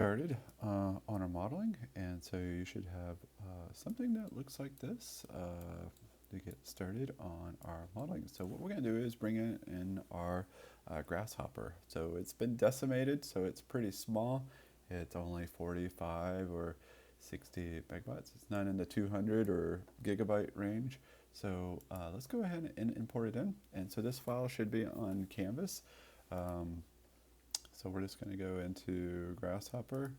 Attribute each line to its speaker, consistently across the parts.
Speaker 1: Started on our modeling, and so you should have something that looks like this to get started on our modeling. So what we're going to do is bring in our Grasshopper. So it's been decimated, so it's pretty small. It's only 45 or 60 megabytes. It's not in the 200 or gigabyte range. So let's go ahead and import it in. And so this file should be on Canvas. Um, so we're just going to go into Grasshopper,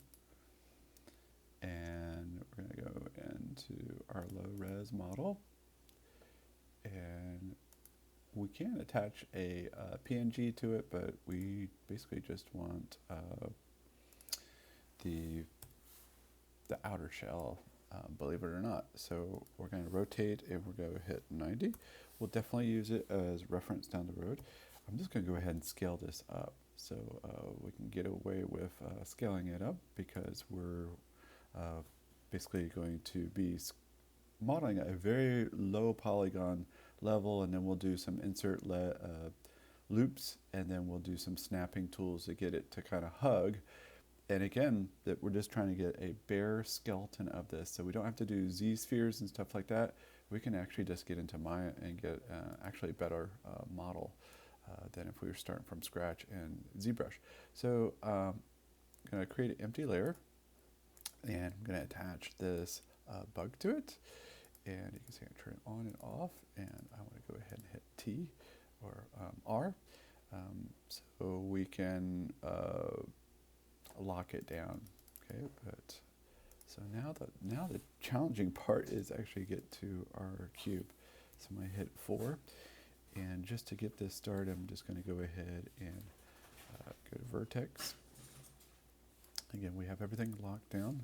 Speaker 1: and we're going to go into our low res model, and we can attach a PNG to it, but we basically just want the outer shell, believe it or not. So we're going to rotate and we're going to hit 90. We'll definitely use it as reference down the road. I'm just going to go ahead and scale this up. So we can get away with scaling it up because we're basically going to be modeling at a very low polygon level, and then we'll do some insert loops, and then we'll do some snapping tools to get it to kind of hug. And again, that we're just trying to get a bare skeleton of this, so we don't have to do Z-spheres and stuff like that. We can actually just get into Maya and get actually a better model than if we were starting from scratch in ZBrush. So I'm going to create an empty layer, and I'm going to attach this bug to it. And you can see I turn it on and off, and I want to go ahead and hit T or R, so we can lock it down. Okay, but so now the challenging part is actually get to our cube. So I'm going to hit 4, and just to get this started, I'm just going to go ahead and go to vertex. Again, we have everything locked down,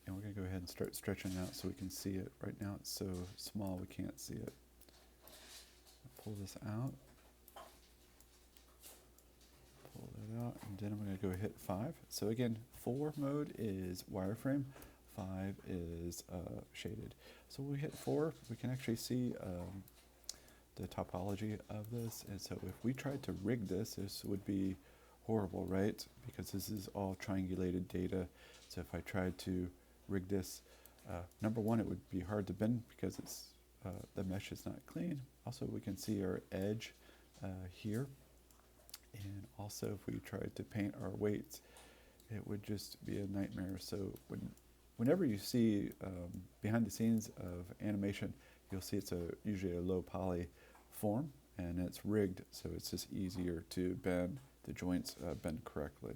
Speaker 1: and we're going to go ahead and start stretching out so we can see it. Right now it's so small we can't see it. Pull this out, pull that out, and then I'm going to go hit 5. So again, 4 mode is wireframe, 5 is shaded. So when we hit 4, we can actually see the topology of this. And so if we tried to rig this, this would be horrible, right? Because this is all triangulated data. So if I tried to rig this, number one, it would be hard to bend because it's the mesh is not clean. Also, we can see our edge here. And also, if we tried to paint our weights, it would just be a nightmare. So whenever you see behind the scenes of animation, you'll see it's usually a low poly form, and it's rigged, so it's just easier to bend the joints, bend correctly.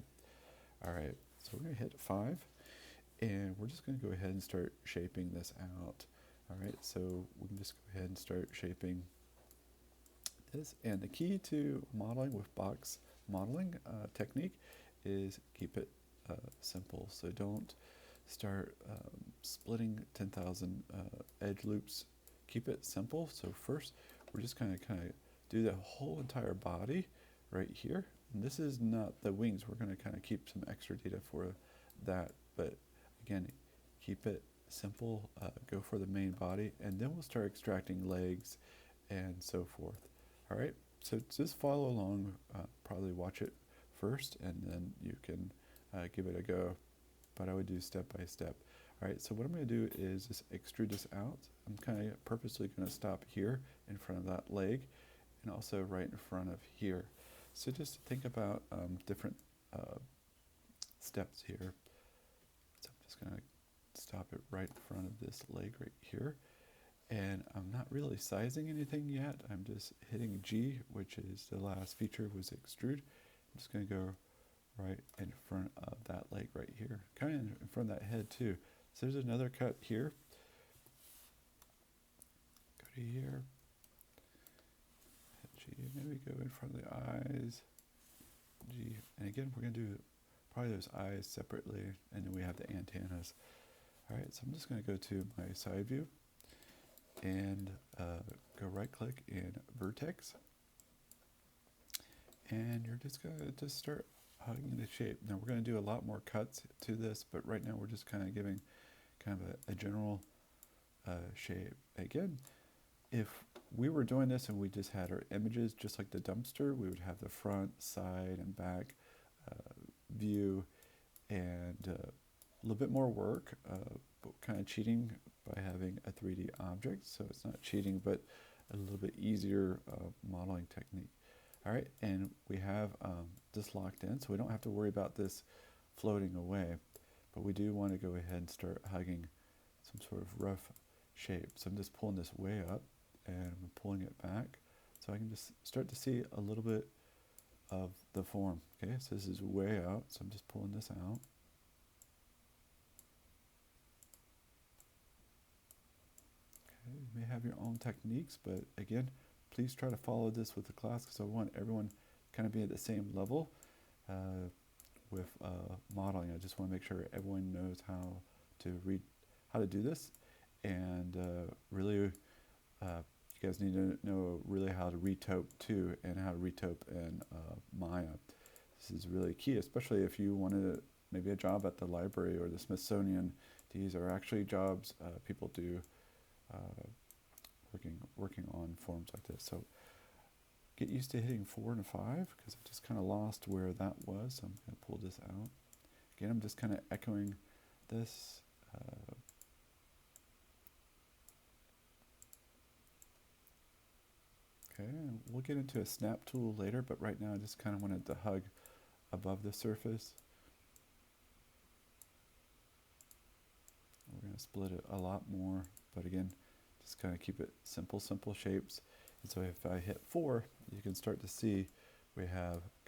Speaker 1: All right, so we're going to hit 5, and we're just going to go ahead and start shaping this out. All right, so we can just go ahead and start shaping this. And the key to modeling with box modeling technique is keep it simple. So don't start splitting 10,000 edge loops. Keep it simple. So first, we're just kind of do the whole entire body right here. And this is not the wings. We're going to kind of keep some extra data for that. But again, keep it simple. Go for the main body, and then we'll start extracting legs and so forth. All right. So just follow along. Probably watch it first, and then you can give it a go. But I would do step by step. All right, so what I'm going to do is just extrude this out. I'm kind of purposely going to stop here in front of that leg, and also right in front of here. So just think about different steps here. So I'm just going to stop it right in front of this leg right here. And I'm not really sizing anything yet. I'm just hitting G, which is the last feature was extrude. I'm just going to go right in front of that leg right here, kind of in front of that head too. So there's another cut here. Go to here. Hit G, maybe go in front of the eyes. G, and again, we're going to do probably those eyes separately, and then we have the antennas. All right, so I'm just going to go to my side view and go right click in vertex. And you're just going to just start hugging the shape. Now we're going to do a lot more cuts to this, but right now we're just kind of giving kind of a general shape. Again, if we were doing this and we just had our images just like the dumpster, we would have the front, side, and back view, and a little bit more work, but kind of cheating by having a 3D object. So it's not cheating, but a little bit easier modeling technique. All right, and we have this locked in, so we don't have to worry about this floating away, but we do want to go ahead and start hugging some sort of rough shape. So I'm just pulling this way up and I'm pulling it back so I can just start to see a little bit of the form. Okay, so this is way out, so I'm just pulling this out. Okay, you may have your own techniques, but again, please try to follow this with the class because I want everyone kind of be at the same level with modeling. I just want to make sure everyone knows how to do this, and really you guys need to know really how to retope too, and how to retope in Maya. This is really key, especially if you wanted maybe a job at the library or the Smithsonian. These are actually jobs people do working on forms like this. So get used to hitting 4 and 5 because I just kind of lost where that was. So I'm going to pull this out. Again, I'm just kind of echoing this. Okay, and we'll get into a snap tool later, but right now I just kind of wanted to hug above the surface. We're going to split it a lot more, but again, just kind of keep it simple shapes. And so if I hit 4, you can start to see we have